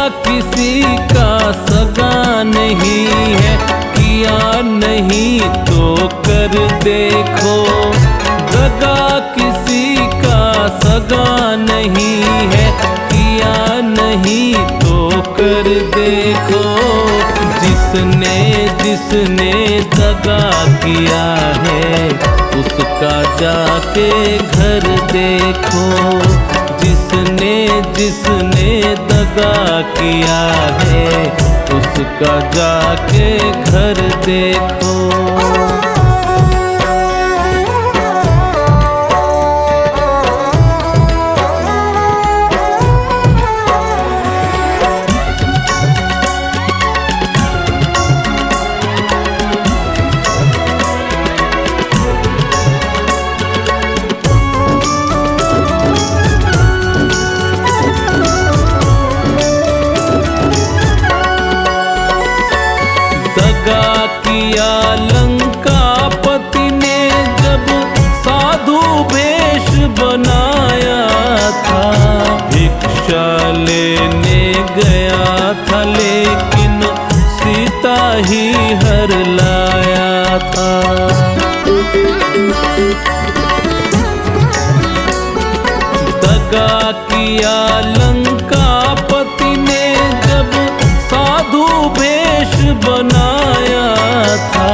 किसी का सगा नहीं है, किया नहीं तो कर देखो। दगा किसी का सगा नहीं है, किया नहीं तो कर देखो। जिसने जिसने दगा किया है उसका जाके घर देखो। जिसने जिसने दगा किया है उसका जाके घर देखो। दगा किया लंकापति ने जब साधु वेश बनाया था। भिक्षा लेने गया था लेकिन सीता ही हर लाया था। दगा किया लंकापति ने जब साधु वेश बनाया था।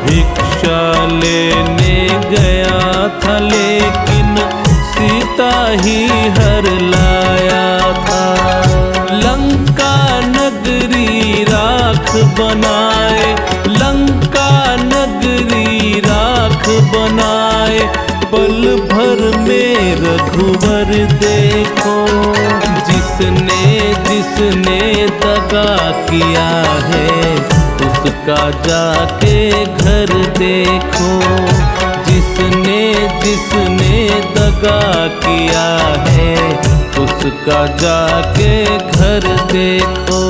भिक्षा लेने गया था लेकिन सीता ही हर लाया था। लंका नगरी राख बनाए, लंका नगरी राख बनाए, पल भर में रघुवर देखो। जिसने जिसने दगा किया है उसका जाके घर देखो। जिसने जिसने दगा किया है उसका जाके घर देखो।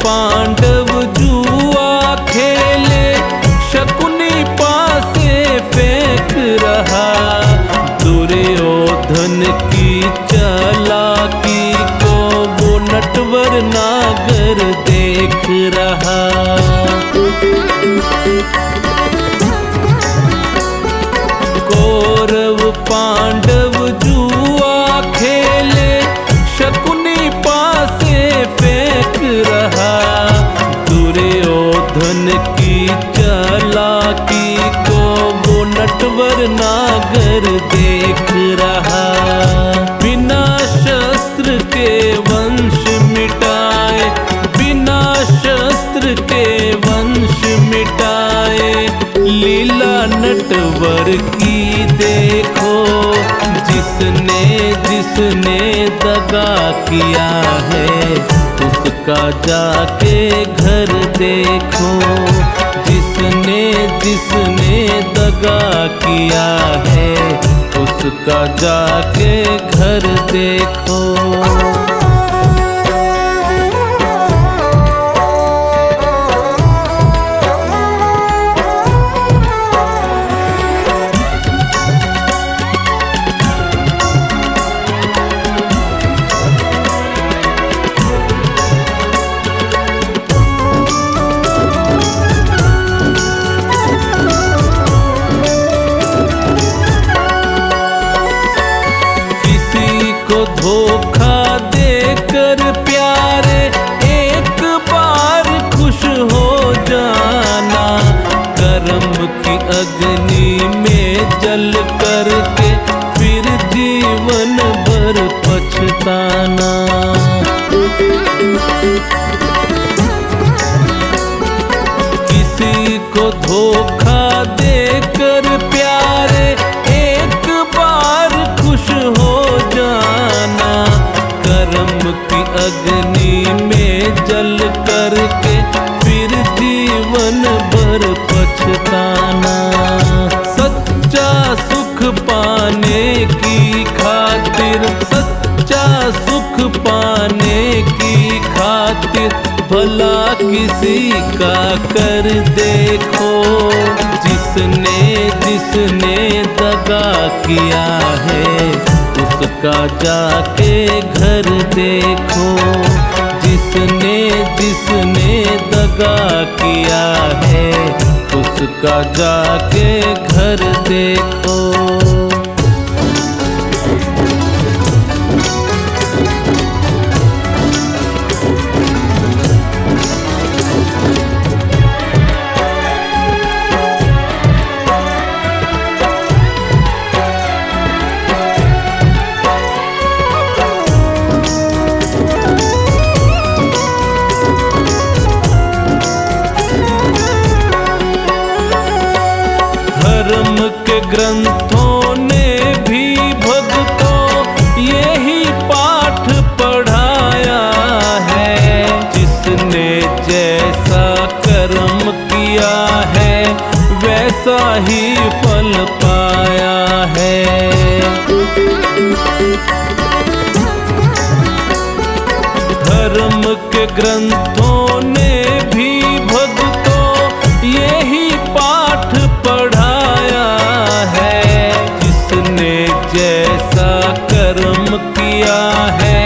पांडव जुआ खेले, शकुनी पासे फेंक रहा। दुर्योधन की चालाकी को वो नटवर नागर देख रहा। कौरव पांडव जुआ खेले, शकुनी पासे फेंक रहा। दुर्योधन की चालाकी को वो नटवर नागर देख रहा। बिना शस्त्र के वंश मिटाए, बिना शस्त्र के वंश मिटाए, लीला नटवर की देखो। जिसने जिसने दगा किया है उसका जाके घर देखो। जिसने जिसने दगा किया है उसका जाके घर देखो। धोखा देकर प्यारे एक बार खुश हो जाना। कर्म की अग्नि में जल करके फिर जीवन भर पछताना। किसी को धोखा देकर प्यारे एक बार खुश हो जाना। कर्म की अग्नि में जल कर करके फिर जीवन भर पछताना। सच्चा सुख पाने की खातिर, सच्चा सुख पाने की खातिर भला किसी का कर देखो। जिसने जिसने दगा किया है उसका जाके घर देखो। जिसने जिसने दगा किया है उसका जाके घर देखो। धर्म के ग्रंथों ने भी भक्तों यही पाठ पढ़ाया है। जिसने जैसा कर्म किया है वैसा ही फल पाया है। धर्म के ग्रंथों ने भी भक्तों यही पाठ पढ़ाया है। जिसने जैसा कर्म किया है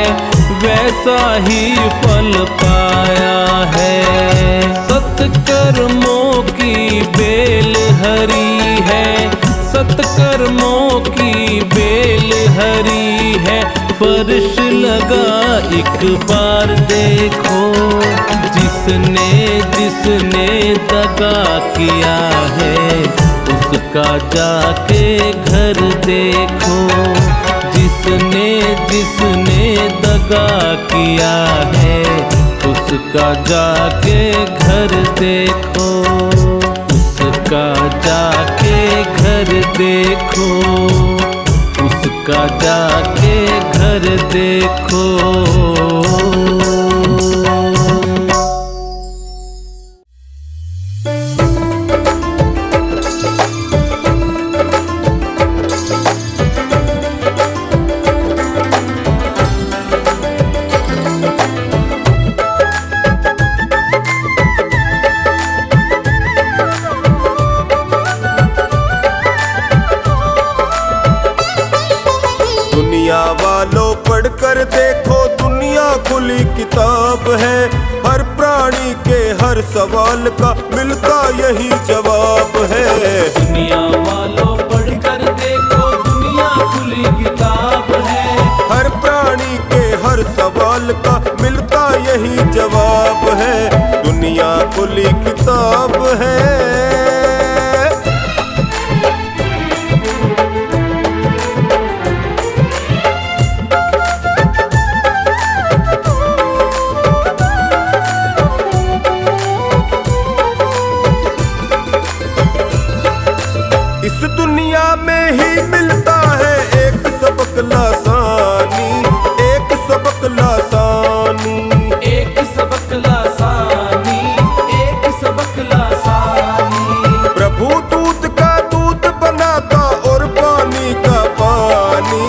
वैसा ही फल पाया है। सत्कर्मों की बेल हरी है, सत्कर्मों की बेल हरी है। फर्श लगा एक बार देखो। जिसने जिसने दगा किया है उसका जाके घर देखो। जिसने जिसने दगा किया है उसका जाके घर देखो। उसका जाके घर देखो। उसका जाके घर देखो। दुनिया वालों पढ़कर देखो दुनिया खुली किताब है। हर प्राणी के हर सवाल का मिलता यही जवाब है। दुनिया वालों पढ़कर देखो दुनिया खुली किताब है। हर प्राणी के हर सवाल का मिलता यही जवाब है। दुनिया खुली किताब है। इस दुनिया में ही मिलता है एक सबक लासानी, एक सबक लासानी, एक सबक लासानी, एक सबक लासानी। प्रभु दूध का दूध बनाता और पानी का पानी,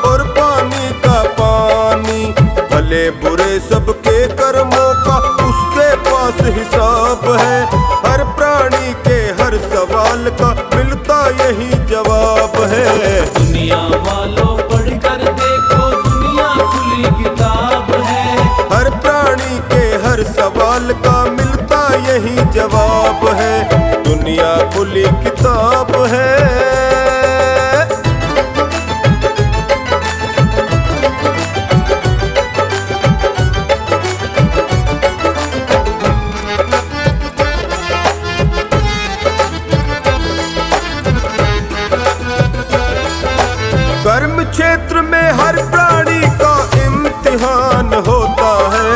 और पानी का पानी। भले बुरे सबके कर्मों का उसके पास हिसाब है। हर प्राणी के हर सवाल का मिलता यही जवाब है। दुनिया वालों पढ़कर देखो दुनिया खुली किताब है। हर प्राणी के हर सवाल का मिलता यही जवाब है। दुनिया खुली किताब है। कर्म क्षेत्र में हर प्राणी का इम्तिहान होता है,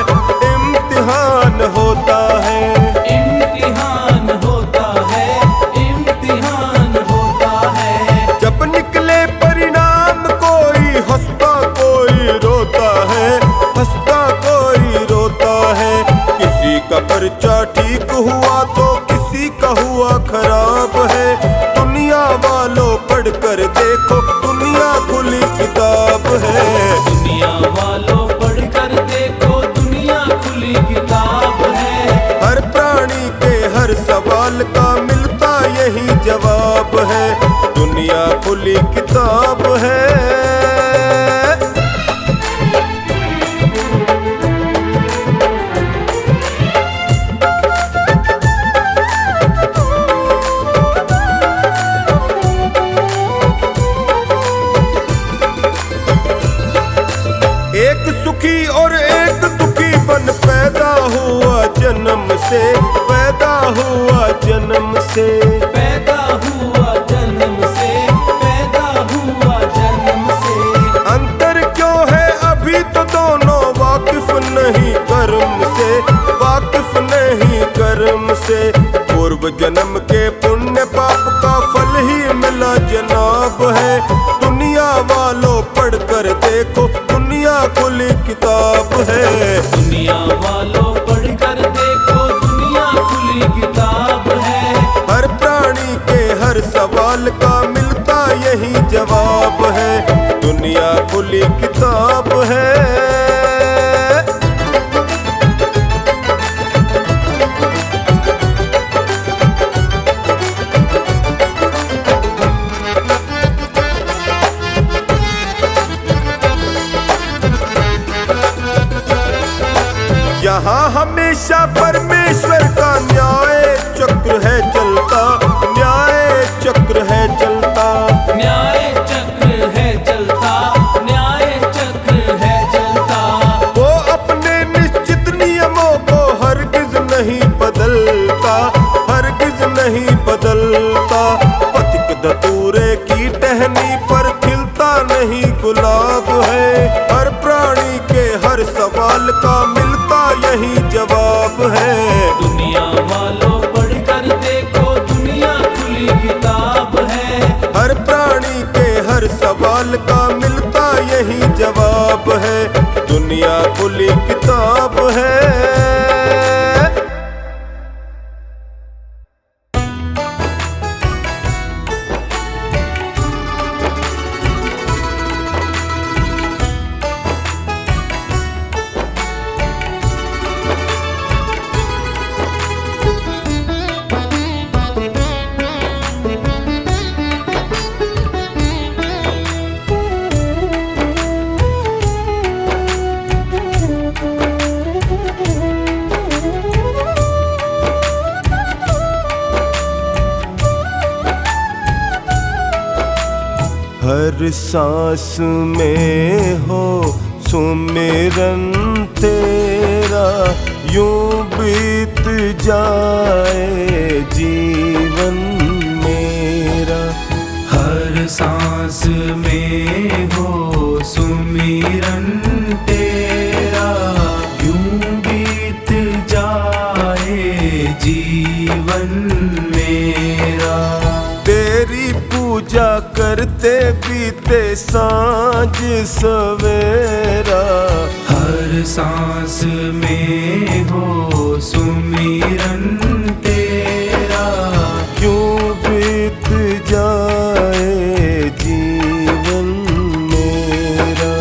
इम्तिहान होता है, इम्तिहान होता है, इम्तिहान होता पर्चा ठीक हुआ तो किसी का हुआ खराब है। दुनिया वालों पढ़ कर देखो दुनिया खुली किताब है। दुनिया वालों पढ़ कर देखो दुनिया खुली किताब है। हर प्राणी के हर सवाल का मिलता यही जवाब है। दुनिया खुली किताब है। एक सुखी और एक दुखी बन पैदा हुआ जन्म से, पैदा हुआ जन्म से, पैदा हुआ जन्म से, पैदा हुआ जन्म से। अंतर क्यों है अभी तो दोनों वाकिफ नहीं कर्म से, वाकिफ नहीं कर्म से। पूर्व जन्म के पुण्य पाप का फल ही मिला जनाब है। दुनिया वालों पढ़ कर देखो दुनिया खुली किताब है। दुनिया वालों पढ़ कर देखो दुनिया खुली किताब है। हर प्राणी के हर सवाल का मिलता यही जवाब है। दुनिया खुली किताब है। यहाँ हमेशा परमेश्वर का न्याय चक्र है चलता, न्याय चक्र है चलता, न्याय चक्र है चलता, न्याय चक्र है चलता। वो अपने निश्चित नियमों को हरगिज नहीं बदलता, हरगिज नहीं बदलता। पथिक धतूरे की टहनी पर खिलता नहीं गुलाब है। हर प्राणी के हर सवाल का मिलता यही जवाब है। दुनिया वालों पढ़ कर देखो दुनिया खुली किताब है। हर प्राणी के हर सवाल का मिलता यही जवाब है। दुनिया खुली किताब है। हर सांस में हो सुमिरन तेरा, यूं बीत जाए जीवन मेरा। हर सांस में हो सुमिरन तेरा, यूं बीत जाए जीवन मेरा। तेरी पूजा करते बीते सांझ सवेरा। हर सांस में हो सुमिरन तेरा, यूं बीत जाए जीवन मेरा,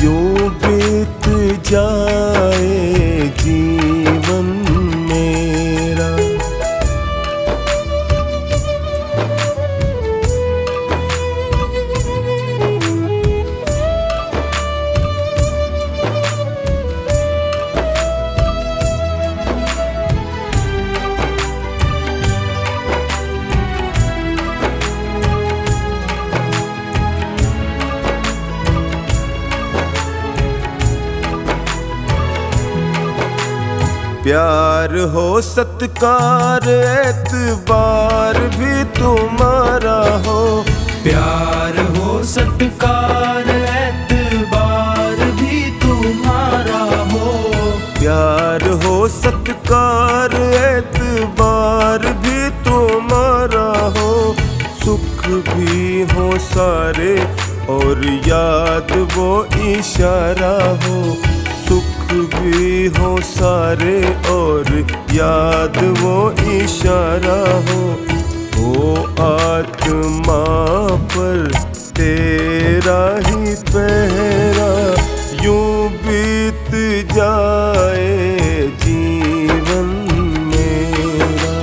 यूं बीत जाए जीवन मेरा। प्यार हो सत्कार एतबार भी तुम्हारा हो। प्यार हो सत्कार एतबार भी तुम्हारा हो। प्यार हो सत्कार एतबार भी तुम्हारा हो। सुख भी हो सारे और याद वो इशारा हो। सुख भी हो सारे और याद वो इशारा हो आत्मा पर तेरा ही पहरा, यूं बीत जाए जीवन मेरा।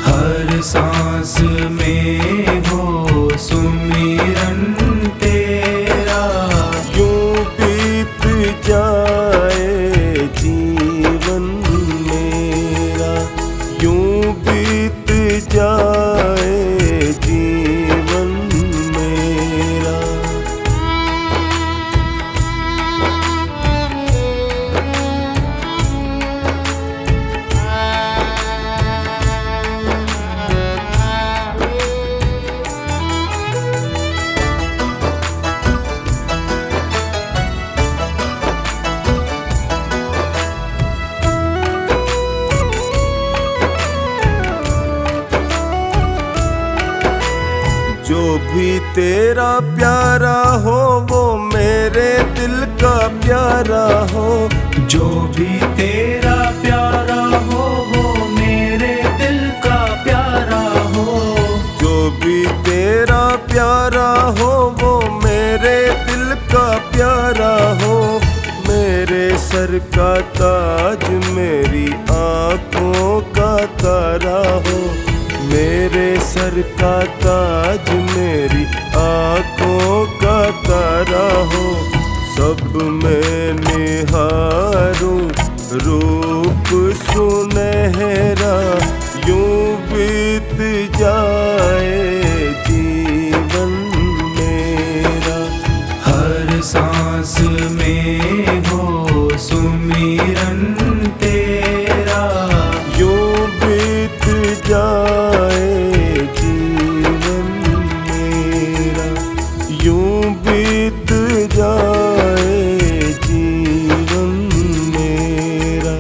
हर सांस में हो सुमिरन तेरा, यूं बीत जाए जीवन मेरा, यूं बीत जाए जीवन मेरा। जो भी तेरा प्यारा हो वो मेरे दिल का प्यारा हो, जो भी तेरा प्यारा हो वो मेरे दिल का प्यारा हो। जो भी तेरा प्यारा हो वो मेरे दिल का प्यारा हो। मेरे सर का ताज मेरी आँखों का तारा हो, मेरे सर का ताज मेरी आँखों का तारा हो। सब में निहारूं रूप सुनहरा, यूं बीत जाए जीवन मेरा। हर सांस में हो सुमिरन तेरा, यूं बीत जाए जीवन मेरा, यूं बीत जाए जीवन मेरा।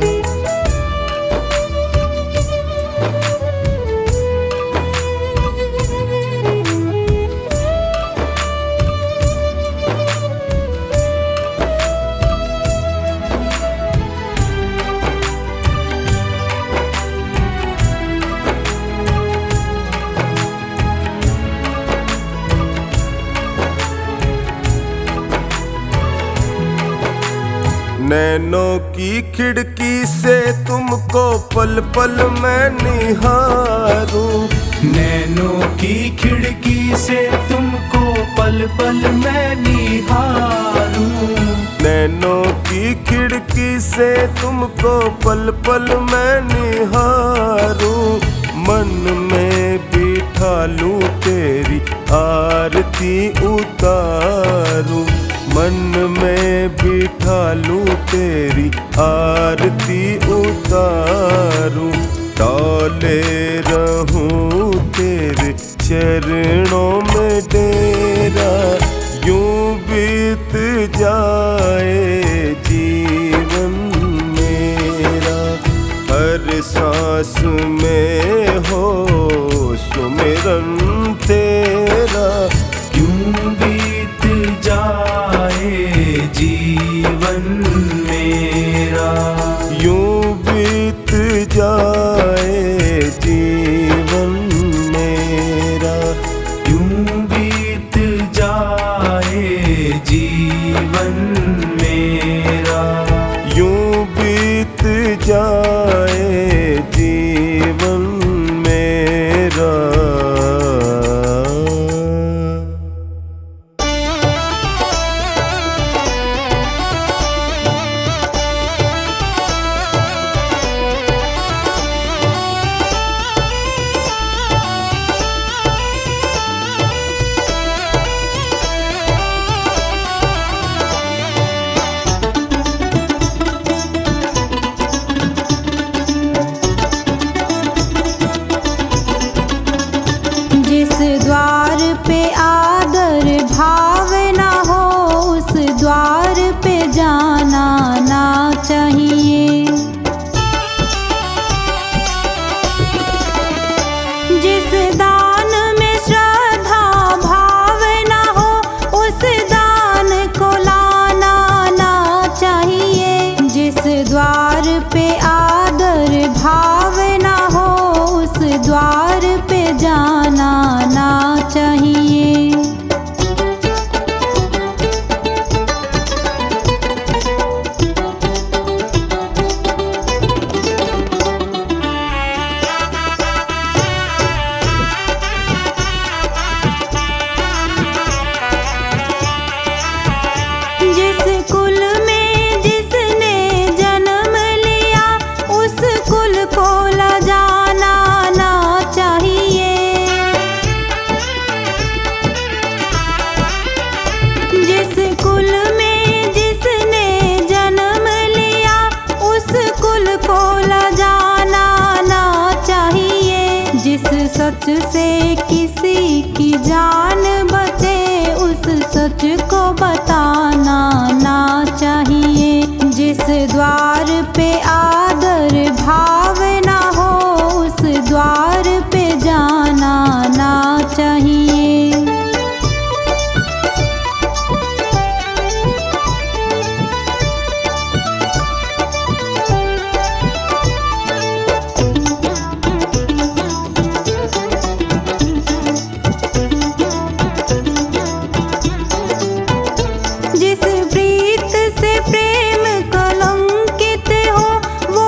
नैनों की खिड़की से तुमको पल पल मैं निहारूं, नैनों की खिड़की से तुमको पल पल मैं निहारूं। नैनों की खिड़की से तुमको पल पल मैं निहारूं। मन में बिठा लूं तेरी आरती उतारूं, मन में बिठा लूं तेरी आरती उतारूं। डाले रहूं तेरे चरणों में डेरा, यूं बीत जाए जीवन मेरा। हर सांस में हो सुमिरन तेरा, यूं बीत जाए जीवन मेरा। यूं बीत जाए जीवन मेरा, यूं बीत जाए जीवन मेरा। यूं बीत जाए जीवन मेरा। को लजाना ना चाहिए। जिस सच से किसी की जान बचे उस सच को बताना ना चाहिए। जिस द्वार पे आदर भाव ना हो उस द्वार पे जाना ना चाहिए। जिस प्रीत से प्रेम कलंकित हो वो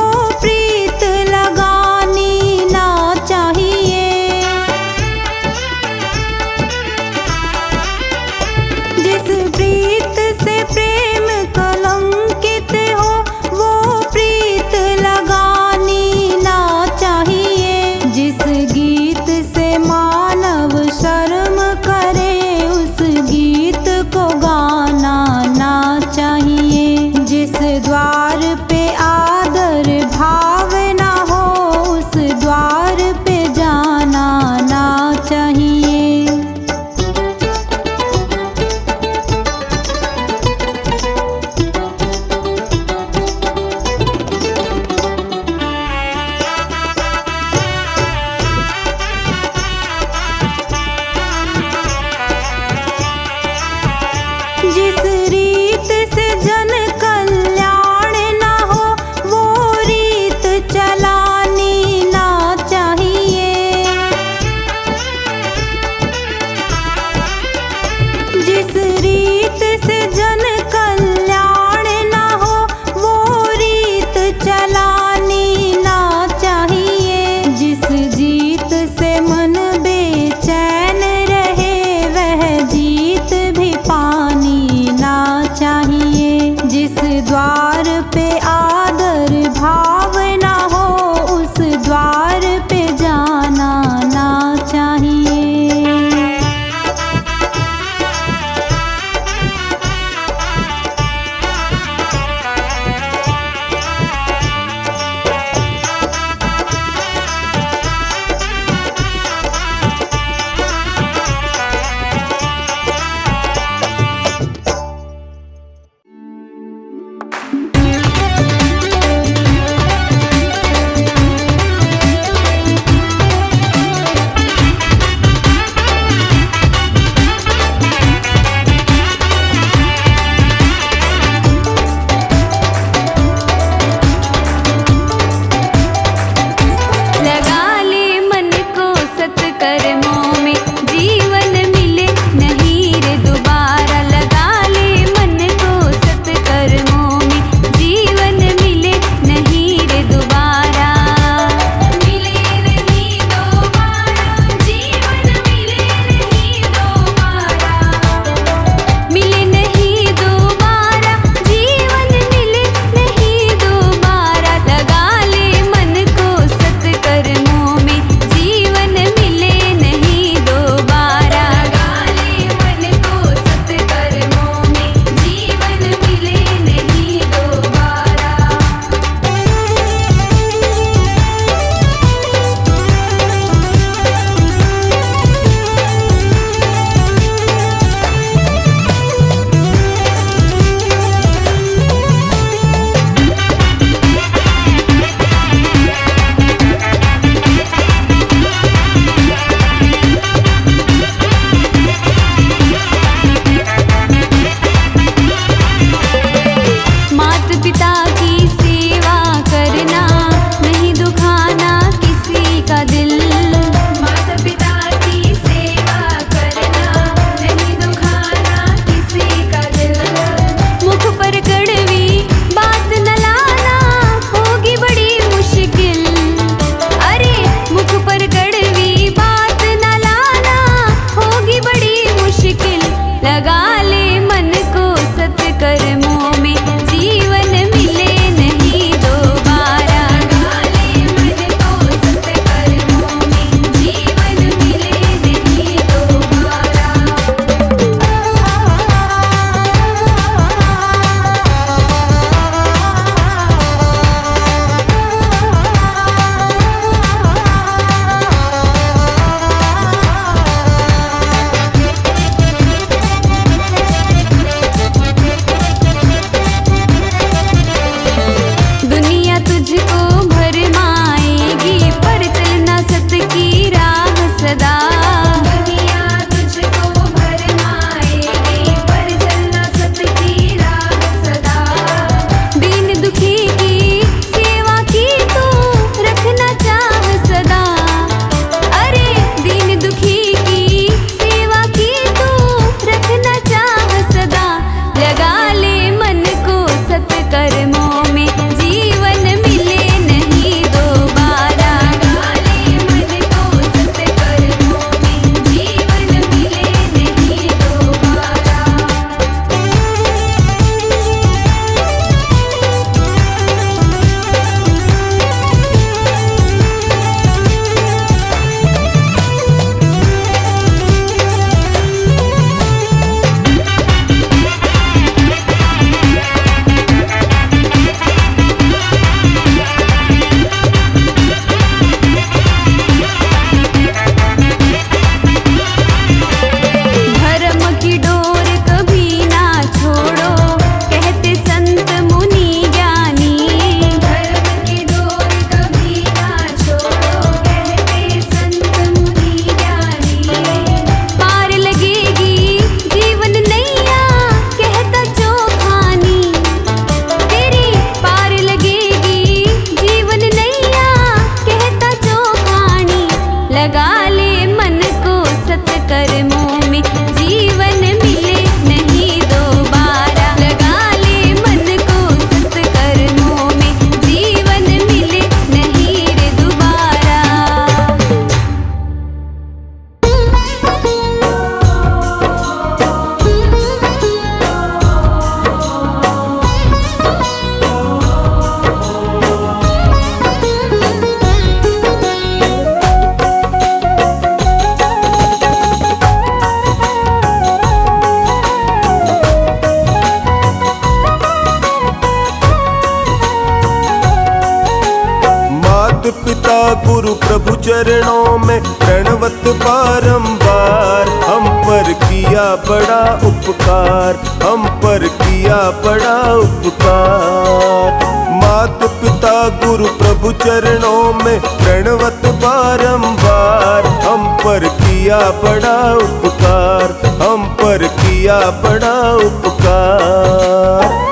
पिता गुरु प्रभु चरणों में प्रणवत बारंबार। हम पर किया बड़ा उपकार, हम पर किया बड़ा उपकार। मात पिता गुरु प्रभु चरणों में प्रणवत बारंबार। हम पर किया बड़ा उपकार, हम पर किया बड़ा उपकार।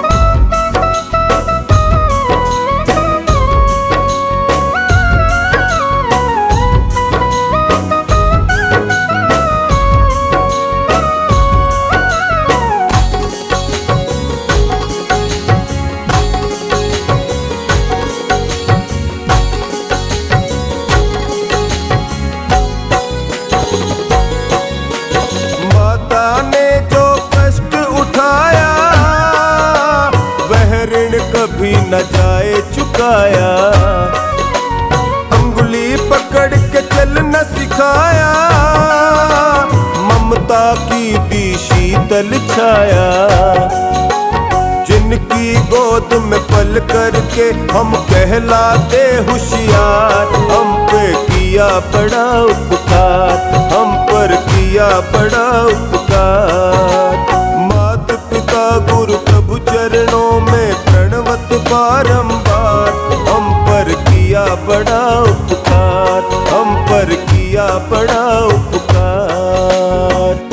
कभी न जाए चुकाया, अंगुली पकड़ के चलना सिखाया। ममता की दी शीतल छाया, जिनकी गोद में पल करके हम कहलाते होशियार। हम पे किया बड़ा उपकार, हम पर किया बड़ा उपकार। मात पिता गुरु प्रभु चरणों में प्रणवत बारंबार। हम पर किया बड़ा उपकार, हम पर किया बड़ा उपकार।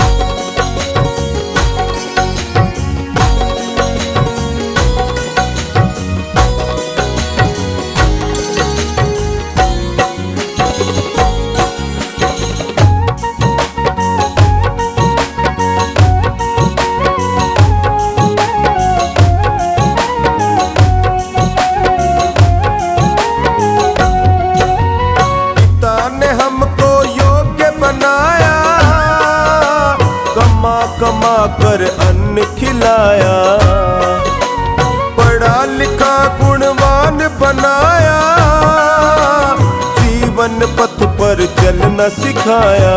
कमा कर अन्न खिलाया, पढ़ा लिखा गुणवान बनाया। जीवन पथ पर चलना सिखाया,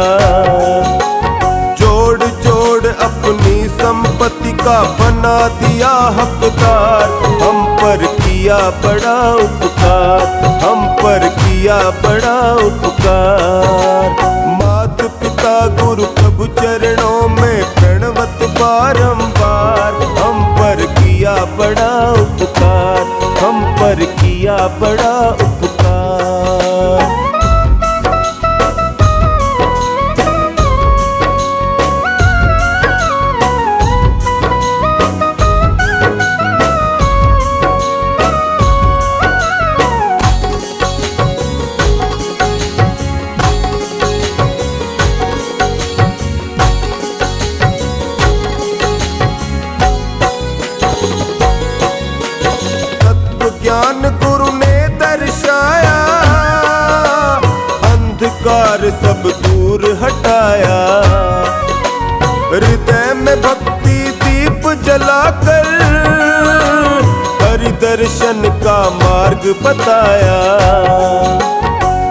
जोड़ जोड़ अपनी संपत्ति का बना दिया हकदार। हम पर किया बड़ा उपकार, हम पर किया बड़ा उपकार। मात पिता गुरु प्रभु चरणों में प्रणवत बारंबार। हम पर किया बड़ा उपकार, हम पर किया बड़ा उपकार। ज्ञान गुरु ने दर्शाया, अंधकार सब दूर हटाया। हृदय में भक्ति दीप जलाकर हरि दर्शन का मार्ग बताया।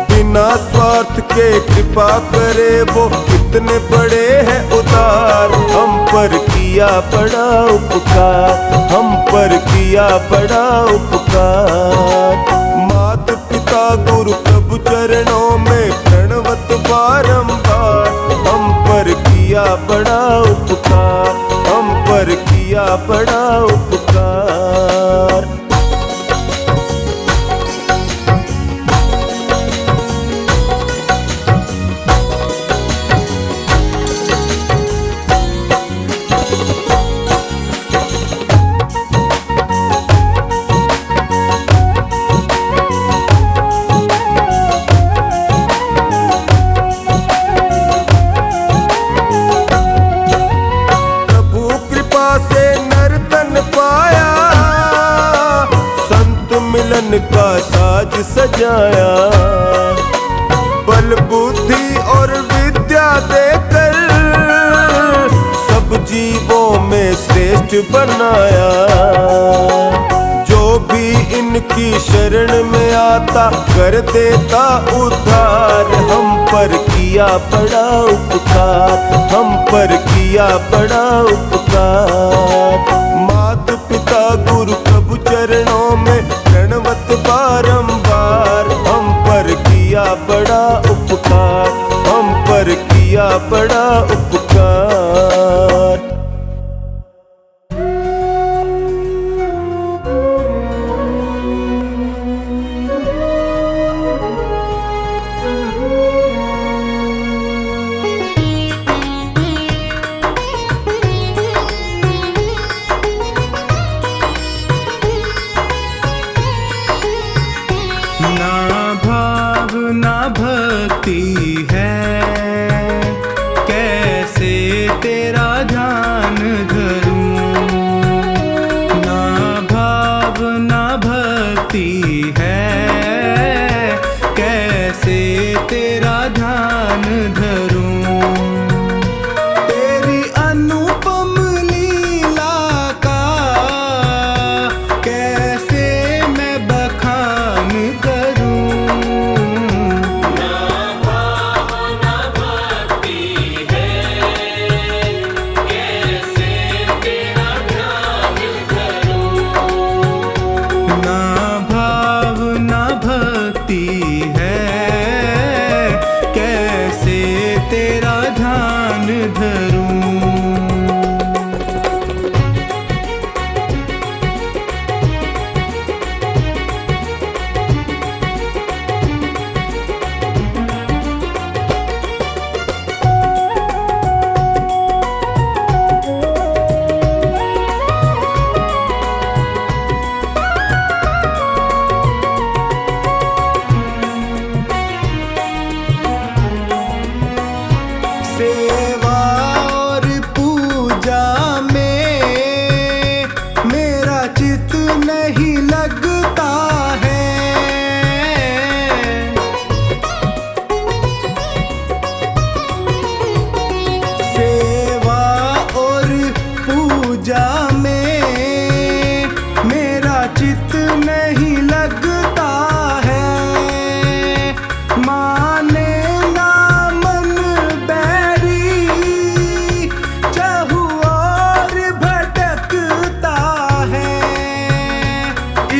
बिना स्वार्थ के कृपा करे वो कितने बड़े हैं उदार। हम पर किया बड़ा उपकार, हम पर किया बड़ा उपकार। मात पिता गुरु प्रभु चरणों में प्रणवत बारंबार। हम पर किया बड़ा उपकार, हम पर किया बड़ा उपकार। मिलन का साज सजाया, बल बुद्धि और विद्या देकर सब जीवों में श्रेष्ठ बनाया। जो भी इनकी शरण में आता कर देता उद्धार। हम पर किया बड़ा उपकार, हम पर किया बड़ा उपकार। मात पिता गुरु प्रभु चरणों में प्रणवत बारंबार। हम पर बड़ा उपकार, हम पर किया बड़ा उपकार। ना भाव ना भक्ति है, कैसे तेरा ध्यान धरूं। ना भाव ना भक्ति है, कैसे तेरा ध्यान धरूं। तेरी अनुपम लीला का कैसे मैं बखान करूं। ना भाव ना भक्ति है, कैसे तेरा ध्यान धरूं। ना भाव ना भक्ति है, कैसे तेरा ध्यान धरूं। सेवा और पूजा में मेरा चित्त नहीं लगता है। सेवा और पूजा में मेरा चित्त नहीं लगता है। माने ना मन बैरी, चहु और भटकता है।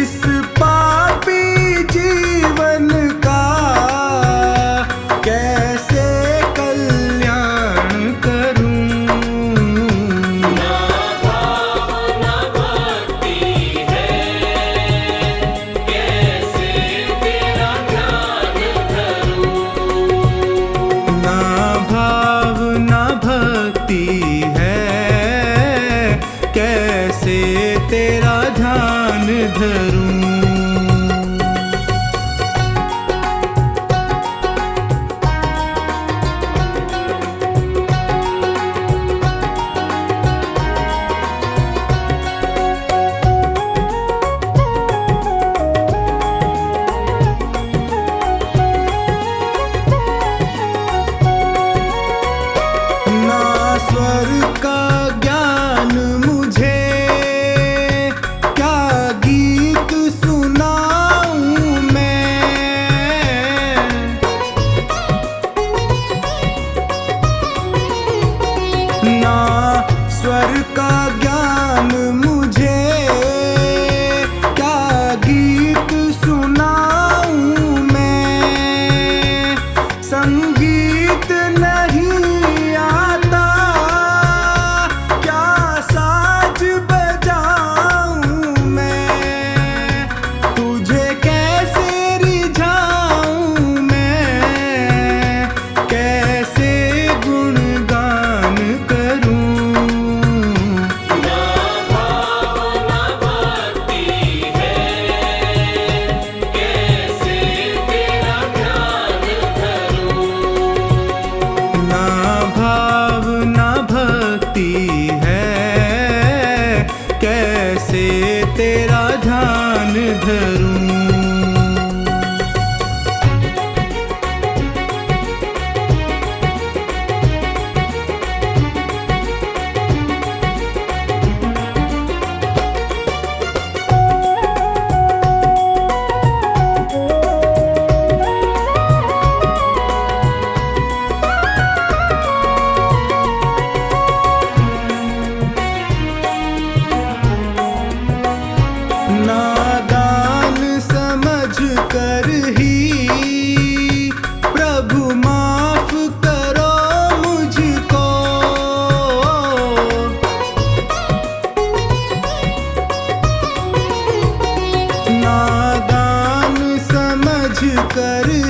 इस पापी जीवन का कैसे कल्याण करूं। ना भाव ना भक्ति है, कैसे तेरा ध्यान धरूं। ना भाव ना भक्ति है, कैसे तेरा ध्यान धरूं। ना स्वर का ज्ञान मुझे, क्या गीत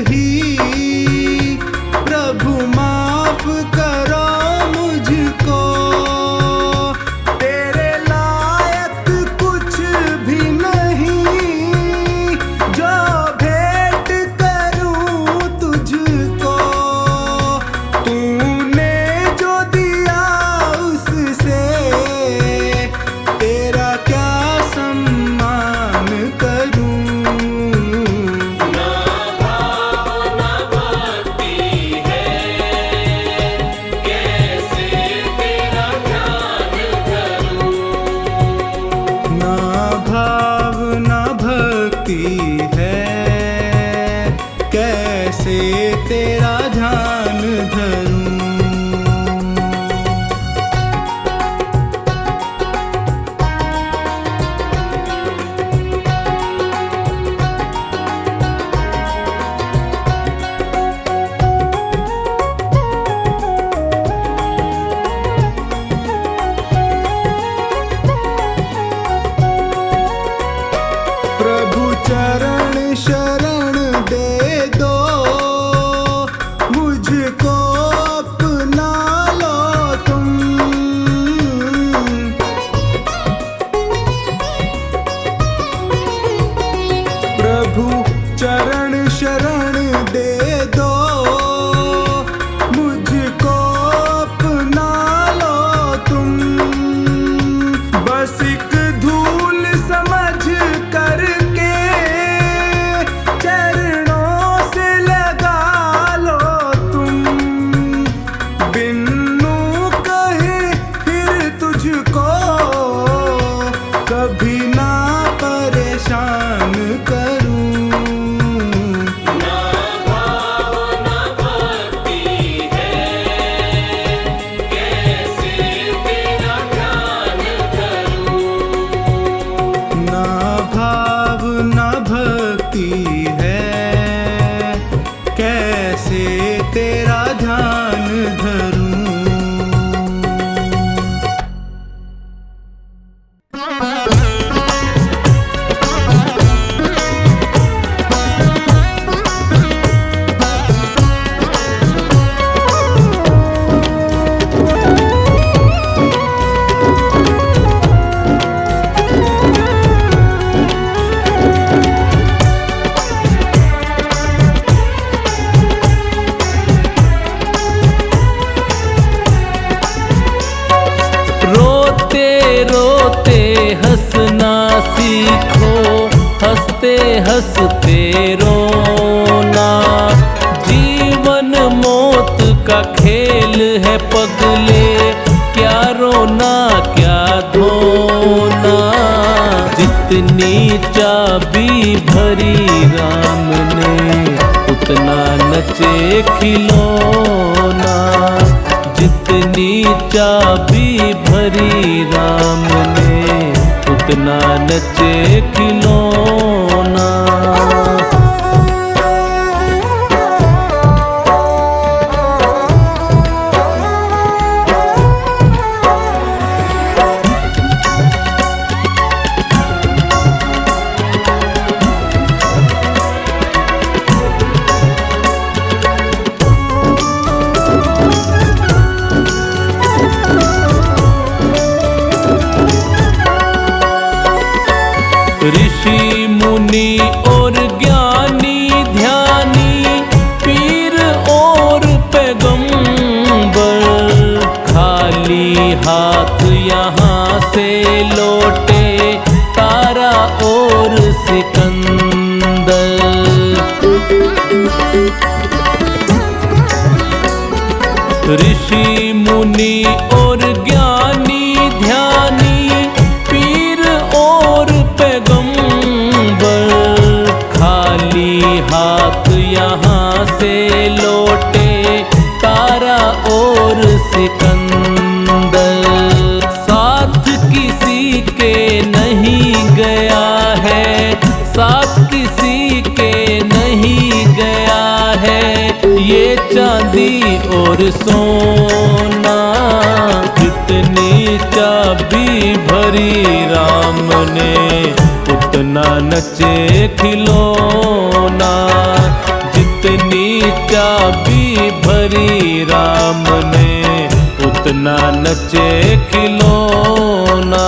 ही प्रभु माफ करो मुझको। तेरे लायक कुछ भी नहीं जो भेंट करूं तुझको। तूने जो दिया उससे तेरा क्या सम्मान करूं। ना भाव ना भक्ति है, कैसे तेरा ध्यान धरूं। प्रभु चरण शरण दे दो, मुझको अपना लो तुम। प्रभु चरण शरण दे दो, मुझको अपना लो तुम। बस एक धूल समझ करके चरणों से लगा लो तुम। बिन्नू कहे फिर तुझको कभी ना परेशान करूं। ना भाव ना भक्ति है, कैसे तेरा ध्यान धरूं। रोते रोते हंसना सीखो, हंसते हंसते रोना। जीवन मौत का खेल है पगले, क्या रोना क्या धोना। जितनी चाबी भरी राम ने उतना नचे खिलौना। जितनी चाबी भरी राम ने उतना नचे खिलौना। ऋषि मुनि और ज्ञानी ध्यानी, पीर और पैगंबर, खाली हाथ यहाँ से लौटे तारा और सिकंदर। ऋषि मुनि और ज्ञानी ध्यानी, पीर और पैगंबर, खाली हाथ यहाँ से लौटे तारा और सिकंदर। साथ किसी के नहीं गया है, साथ किसी के नहीं गया है, ये चांदी और सोना। जितनी चाबी भरी राम ने उतना नचे खिलौना। जितनी जितनी चाबी भरी राम ने उतना नचे खिलौना।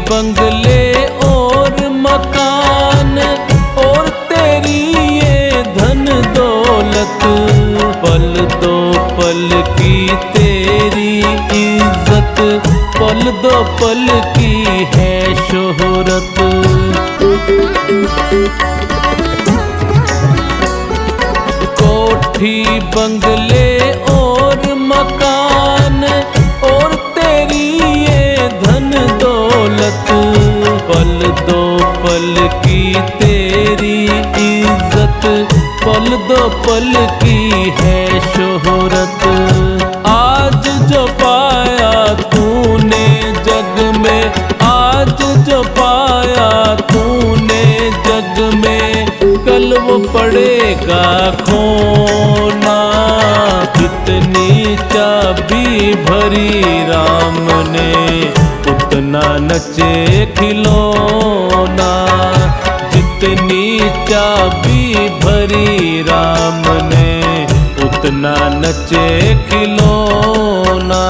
बंगले और मकान और तेरी ये धन दौलत, पल दो पल की तेरी इज्जत, पल दो पल की है शोहरत। कोठी बंगले और मकान और तेरी ये धन दौलत, पल दो पल की तेरी इज्जत, पल दो पल की है शोहरत। आज जो पाया तूने जग में, आज जो पाया तूने जग में, कल वो पड़ेगा खोना। जितनी चाबी भरी राम ने उतना नचे खिलौना। जितनी चाबी भरी राम ने उतना नचे खिलौना।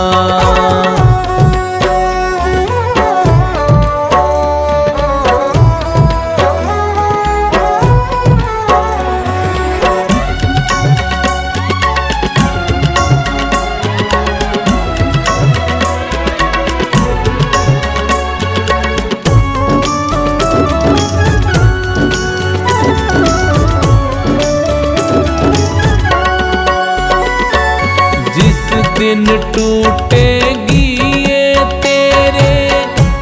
दिन टूटेगी ये तेरे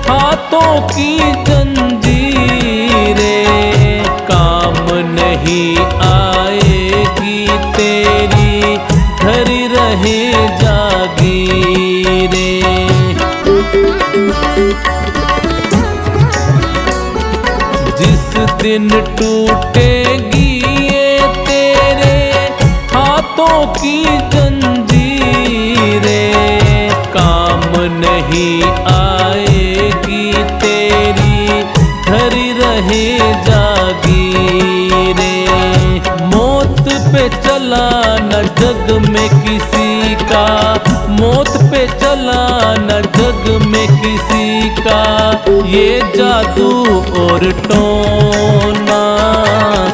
हाथों की जंजीरें, काम नहीं आएगी तेरी धरी रहे जागीरें। जिस दिन टूटेगी ये तेरे हाथों की काम नहीं आएगी तेरी धरी रहे जागीरें। मौत पे चला न जग में किसी का, मौत पे चला न जग में किसी का, ये जादू और टोना।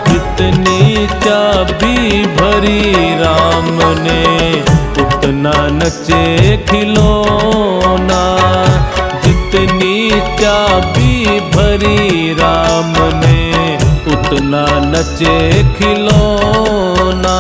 कितनी चाबी भरी राम ने उतना नचे खिलौना। जितनी चाबी भरी राम ने उतना नचे खिलौना।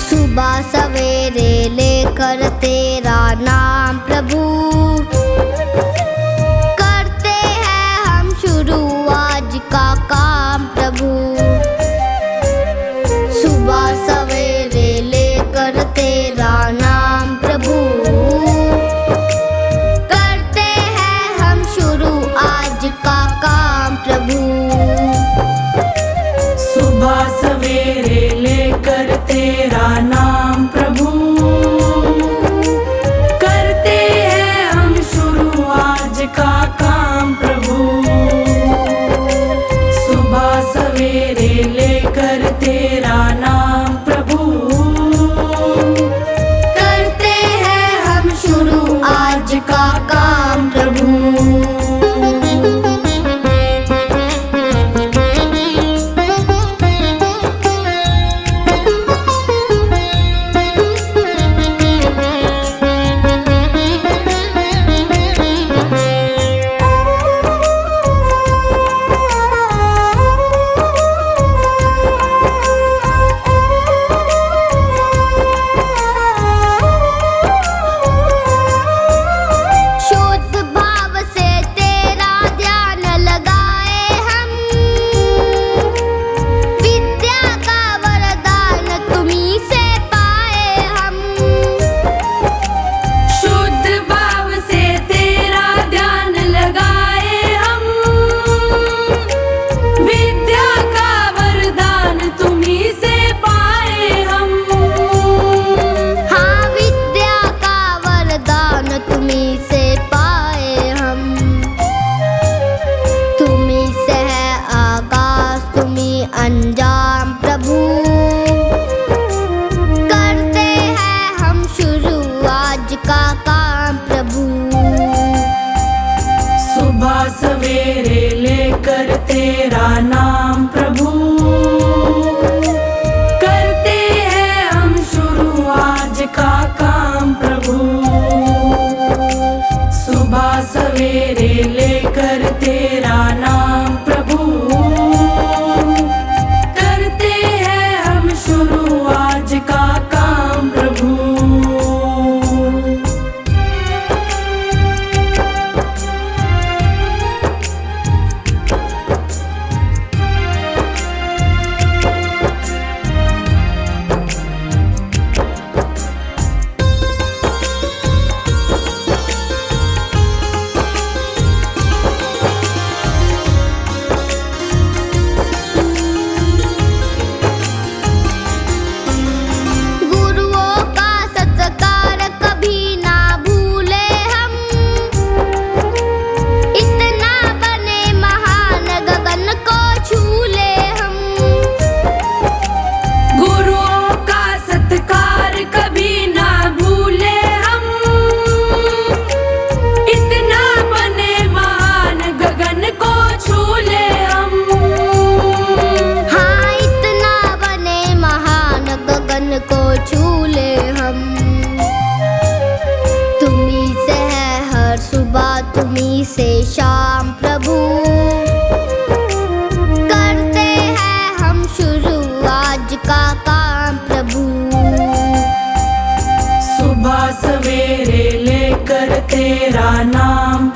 सुबह सवेरे लेकर तेरा नाम प्रभु, करते हैं हम शुरू आज का काम प्रभु। सुबह सवेरे लेकर तेरा नाम प्रभु, करते हैं हम शुरू आज का काम प्रभु। सुबह सवेरे लेकर तेरा नाम प्रभु, का काम प्रभु। सुबह सवेरे लेकर तेरा नाम,